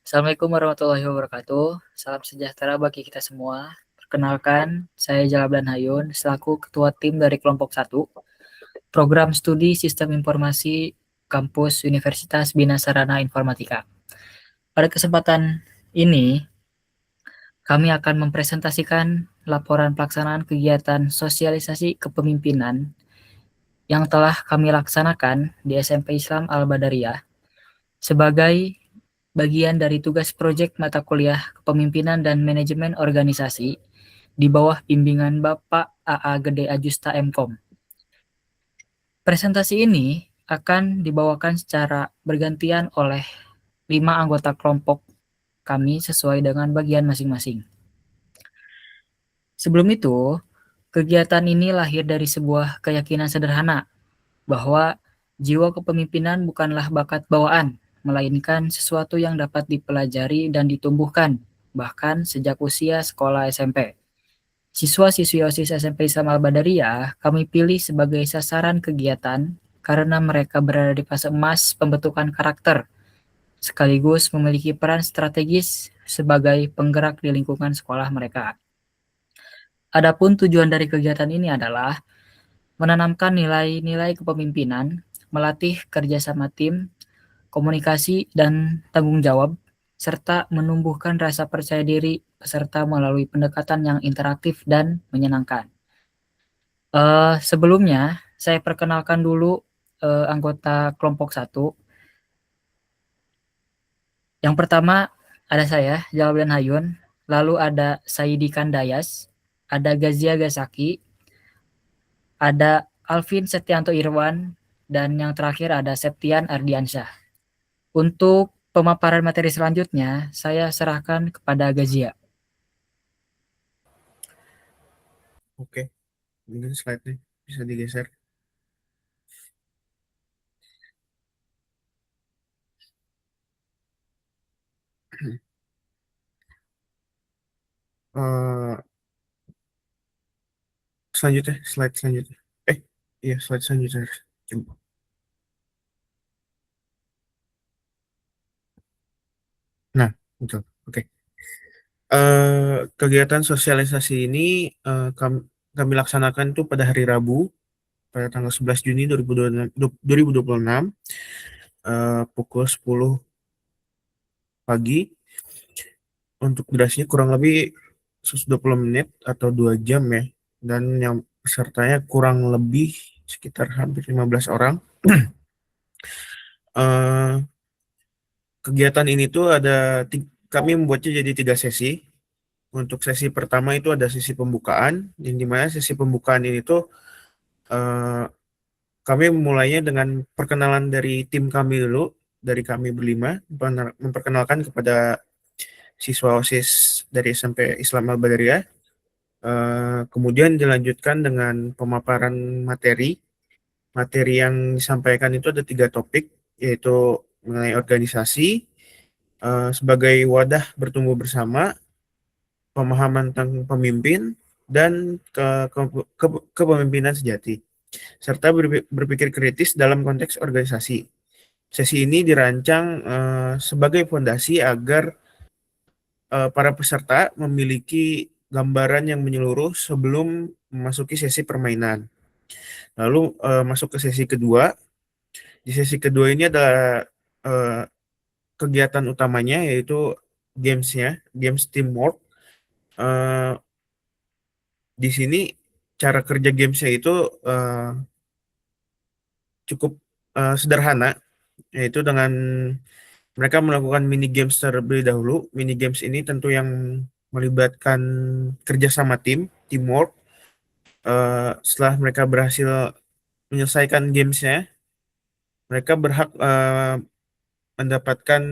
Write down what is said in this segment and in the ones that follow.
Assalamualaikum warahmatullahi wabarakatuh. Salam sejahtera bagi kita semua. Perkenalkan, saya Jalablan Hayun selaku Ketua Tim dari Kelompok 1, Program Studi Sistem Informasi Kampus Universitas Bina Sarana Informatika. Pada kesempatan ini, kami akan mempresentasikan laporan pelaksanaan kegiatan sosialisasi kepemimpinan yang telah kami laksanakan di SMP Islam Al-Badariyah sebagai bagian dari tugas proyek mata kuliah Kepemimpinan dan Manajemen Organisasi di bawah bimbingan Bapak AA Gede Ajusta Mkom. Presentasi ini akan dibawakan secara bergantian oleh 5 anggota kelompok kami sesuai dengan bagian masing-masing. Sebelum itu, kegiatan ini lahir dari sebuah keyakinan sederhana bahwa jiwa kepemimpinan bukanlah bakat bawaan, melainkan sesuatu yang dapat dipelajari dan ditumbuhkan, bahkan sejak usia sekolah SMP. Siswa-siswi OSIS SMP Islam Al-Badariyah kami pilih sebagai sasaran kegiatan karena mereka berada di fase emas pembentukan karakter, sekaligus memiliki peran strategis sebagai penggerak di lingkungan sekolah mereka. Adapun tujuan dari kegiatan ini adalah menanamkan nilai-nilai kepemimpinan, melatih kerjasama tim, komunikasi, dan tanggung jawab, serta menumbuhkan rasa percaya diri peserta melalui pendekatan yang interaktif dan menyenangkan. Sebelumnya, saya perkenalkan dulu anggota kelompok 1. Yang pertama ada saya, Jalablan Hayun, lalu ada Saidi Kandayas, ada Gazia Gasaki, ada Alvin Setianto Irwan, dan yang terakhir ada Septian Ardiansyah. Untuk pemaparan materi selanjutnya, saya serahkan kepada Gazia. Oke, mungkin slide-nya bisa digeser. Eh, Selanjutnya, slide selanjutnya. Iya, slide selanjutnya. Coba. Nah, betul. Oke. Kegiatan sosialisasi ini kami laksanakan tuh pada hari Rabu, pada tanggal 11 Juni 2026, pukul 10 pagi. Untuk durasinya kurang lebih 120 menit atau 2 jam ya. Dan yang pesertanya kurang lebih sekitar hampir 15 orang. Eh, Kegiatan ini tuh kami membuatnya jadi 3 sesi. Untuk sesi pertama itu ada sesi pembukaan, yang dimana sesi pembukaan ini tuh eh, kami mulainya dengan perkenalan dari tim kami dulu, dari kami berlima, memperkenalkan kepada siswa OSIS dari SMP Islam Al-Badariyah. Kemudian dilanjutkan dengan pemaparan materi. Materi yang disampaikan itu ada 3 topik, yaitu mengenai organisasi, sebagai wadah bertumbuh bersama, pemahaman tentang pemimpin, dan kepemimpinan sejati, serta berpikir kritis dalam konteks organisasi. Sesi ini dirancang sebagai fondasi agar para peserta memiliki gambaran yang menyeluruh sebelum memasuki sesi permainan. Lalu masuk ke sesi kedua. Di sesi kedua ini ada eh, kegiatan utamanya, yaitu games teamwork. Eh, di sini cara kerja gamesnya itu eh, cukup sederhana, yaitu dengan mereka melakukan mini games terlebih dahulu. Mini games ini tentu yang melibatkan kerjasama teamwork. Setelah mereka berhasil menyelesaikan gamesnya, mereka berhak mendapatkan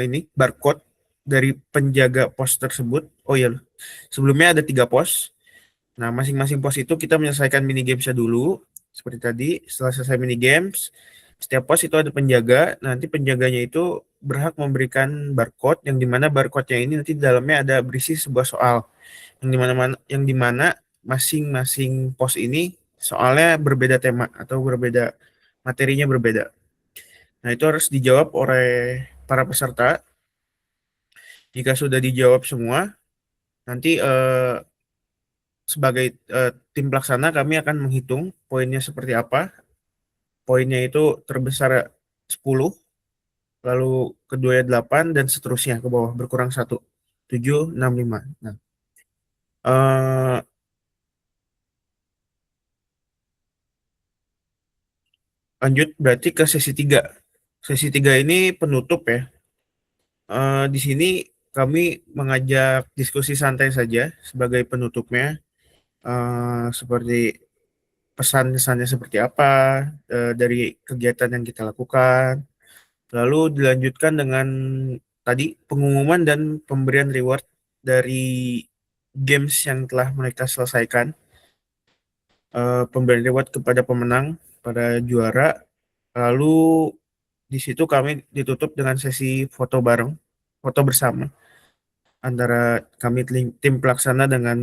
ini barcode dari penjaga pos tersebut. Oh iya, sebelumnya ada 3 pos. Nah, masing-masing pos itu kita menyelesaikan mini gamesnya dulu. Seperti tadi, setelah selesai mini games, setiap pos itu ada penjaga. Nanti penjaganya itu berhak memberikan barcode, yang dimana barcode-nya ini nanti di dalamnya ada berisi sebuah soal. Yang dimana masing-masing pos ini soalnya berbeda tema atau berbeda materinya berbeda. Nah, itu harus dijawab oleh para peserta. Jika sudah dijawab semua, nanti sebagai tim pelaksana kami akan menghitung poinnya seperti apa. Poinnya itu terbesar 10, lalu keduanya 8, dan seterusnya ke bawah berkurang 1. 7, 6, 5. Nah, eh, lanjut berarti ke sesi 3. Sesi 3 ini penutup ya. Di sini kami mengajak diskusi santai saja sebagai penutupnya. Seperti pesan-pesannya seperti apa dari kegiatan yang kita lakukan. Lalu dilanjutkan dengan tadi pengumuman dan pemberian reward dari games yang telah mereka selesaikan. Pemberian reward kepada pemenang, pada juara. Lalu di situ kami ditutup dengan sesi foto bareng, foto bersama antara kami tim pelaksana dengan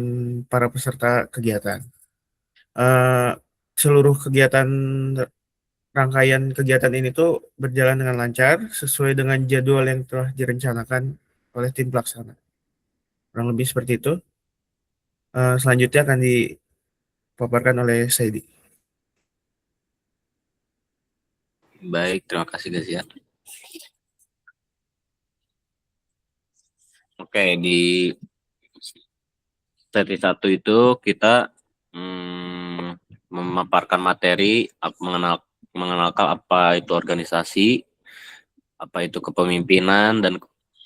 para peserta kegiatan. Eh, Seluruh kegiatan, rangkaian kegiatan ini tuh berjalan dengan lancar sesuai dengan jadwal yang telah direncanakan oleh tim pelaksana. Kurang lebih seperti itu. Selanjutnya akan dipaparkan oleh Saidi. Baik, terima kasih guys ya. Oke, di sesi 1 itu kita memaparkan materi, mengenalkan apa itu organisasi, apa itu kepemimpinan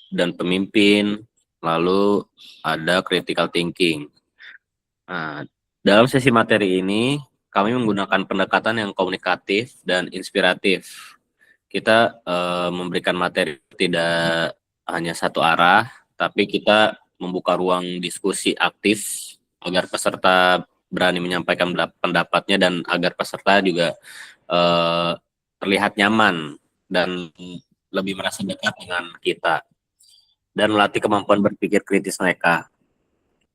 dan pemimpin, lalu ada critical thinking. Nah, dalam sesi materi ini kami menggunakan pendekatan yang komunikatif dan inspiratif. Kita memberikan materi tidak hanya satu arah, tapi kita membuka ruang diskusi aktif agar peserta berani menyampaikan pendapatnya dan agar peserta juga terlihat nyaman dan lebih merasa dekat dengan kita dan melatih kemampuan berpikir kritis mereka.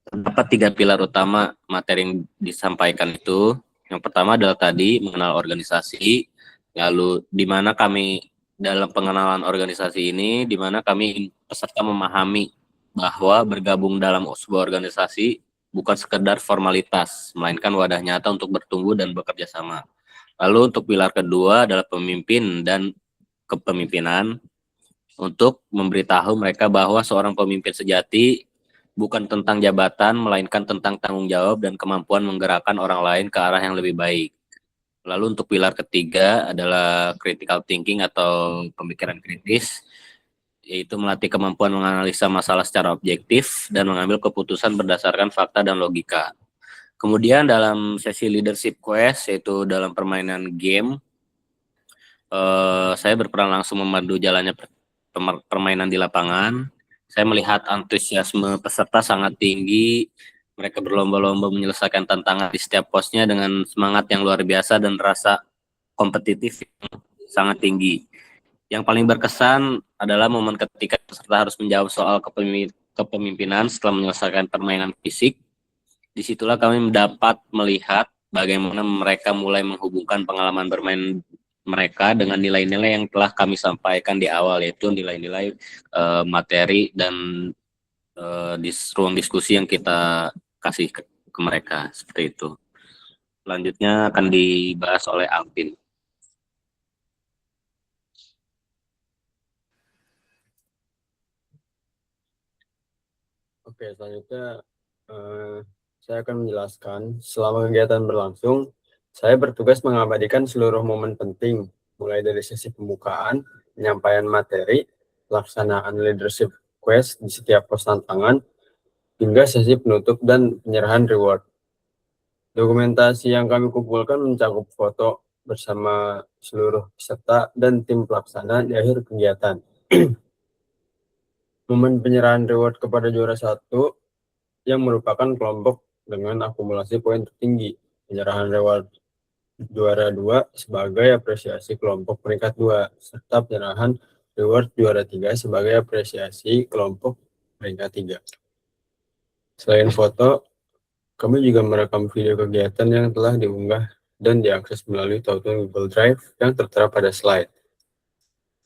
Terdapat 3 pilar utama materi yang disampaikan itu. Yang pertama adalah tadi mengenal organisasi, lalu di mana kami dalam pengenalan organisasi ini, di mana kami peserta memahami bahwa bergabung dalam sebuah organisasi bukan sekedar formalitas, melainkan wadah nyata untuk bertumbuh dan bekerja sama. Lalu untuk pilar kedua adalah pemimpin dan kepemimpinan, untuk memberitahu mereka bahwa seorang pemimpin sejati bukan tentang jabatan, melainkan tentang tanggung jawab dan kemampuan menggerakkan orang lain ke arah yang lebih baik. Lalu untuk pilar ketiga adalah critical thinking atau pemikiran kritis, yaitu melatih kemampuan menganalisa masalah secara objektif dan mengambil keputusan berdasarkan fakta dan logika. Kemudian dalam sesi leadership quest, yaitu dalam permainan game, saya berperan langsung memandu jalannya permainan di lapangan. Saya melihat antusiasme peserta sangat tinggi. Mereka berlomba-lomba menyelesaikan tantangan di setiap posnya dengan semangat yang luar biasa dan rasa kompetitif yang sangat tinggi. Yang paling berkesan adalah momen ketika peserta harus menjawab soal kepemimpinan setelah menyelesaikan permainan fisik. Disitulah kami dapat melihat bagaimana mereka mulai menghubungkan pengalaman bermain mereka dengan nilai-nilai yang telah kami sampaikan di awal, yaitu nilai-nilai materi dan di ruang diskusi yang kita kasih ke mereka, seperti itu. Selanjutnya akan dibahas oleh Alvin. Oke, selanjutnya saya akan menjelaskan. Selama kegiatan berlangsung, saya bertugas mengabadikan seluruh momen penting, mulai dari sesi pembukaan, penyampaian materi, pelaksanaan leadership quest di setiap pos tantangan, hingga sesi penutup dan penyerahan reward. Dokumentasi yang kami kumpulkan mencakup foto bersama seluruh peserta dan tim pelaksana di akhir kegiatan. Momen penyerahan reward kepada juara 1 yang merupakan kelompok dengan akumulasi poin tertinggi. Penyerahan reward juara 2 sebagai apresiasi kelompok peringkat 2, serta penyerahan reward juara 3 sebagai apresiasi kelompok peringkat 3. Selain foto, kami juga merekam video kegiatan yang telah diunggah dan diakses melalui Tautun Google Drive yang tertera pada slide.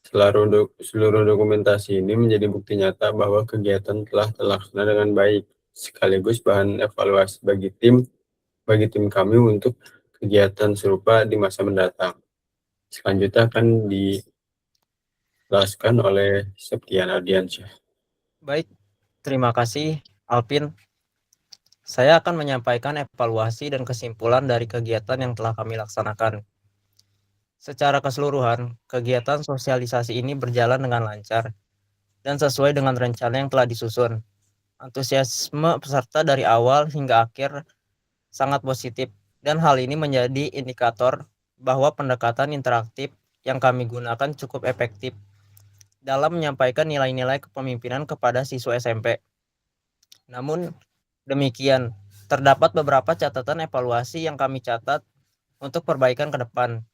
Seluruh dokumentasi ini menjadi bukti nyata bahwa kegiatan telah terlaksana dengan baik, sekaligus bahan evaluasi bagi tim kami untuk kegiatan serupa di masa mendatang. Selanjutnya akan dijelaskan oleh Septian Ardiansyah. Baik, terima kasih Alvin. Saya akan menyampaikan evaluasi dan kesimpulan dari kegiatan yang telah kami laksanakan. Secara keseluruhan, kegiatan sosialisasi ini berjalan dengan lancar dan sesuai dengan rencana yang telah disusun. Antusiasme peserta dari awal hingga akhir sangat positif, dan hal ini menjadi indikator bahwa pendekatan interaktif yang kami gunakan cukup efektif dalam menyampaikan nilai-nilai kepemimpinan kepada siswa SMP. Namun demikian, terdapat beberapa catatan evaluasi yang kami catat untuk perbaikan ke depan.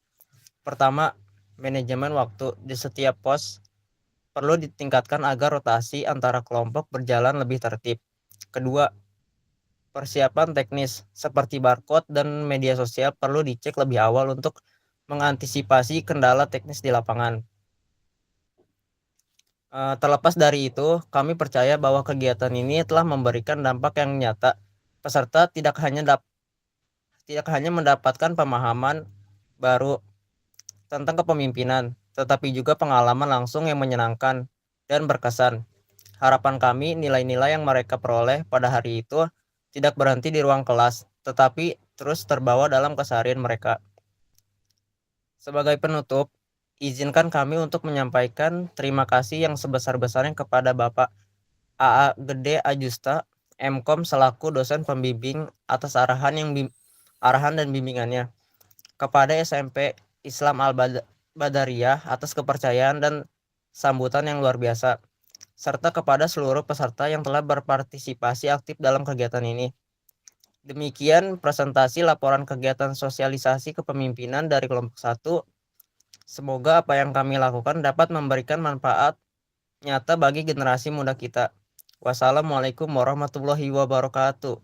Pertama, manajemen waktu di setiap pos perlu ditingkatkan agar rotasi antara kelompok berjalan lebih tertib. Kedua, persiapan teknis seperti barcode dan media sosial perlu dicek lebih awal untuk mengantisipasi kendala teknis di lapangan. Terlepas dari itu, kami percaya bahwa kegiatan ini telah memberikan dampak yang nyata. Peserta tidak hanya mendapatkan pemahaman baru tentang kepemimpinan, tetapi juga pengalaman langsung yang menyenangkan dan berkesan. Harapan kami, nilai-nilai yang mereka peroleh pada hari itu tidak berhenti di ruang kelas, tetapi terus terbawa dalam keseharian mereka. Sebagai penutup, izinkan kami untuk menyampaikan terima kasih yang sebesar-besarnya kepada Bapak AA Gede Ajusta, Mkom selaku dosen pembimbing atas arahan dan bimbingannya, kepada SMP Islam Al-Badariyah atas kepercayaan dan sambutan yang luar biasa, serta kepada seluruh peserta yang telah berpartisipasi aktif dalam kegiatan ini. Demikian presentasi laporan kegiatan sosialisasi kepemimpinan dari kelompok 1. Semoga apa yang kami lakukan dapat memberikan manfaat nyata bagi generasi muda kita. Wassalamualaikum warahmatullahi wabarakatuh.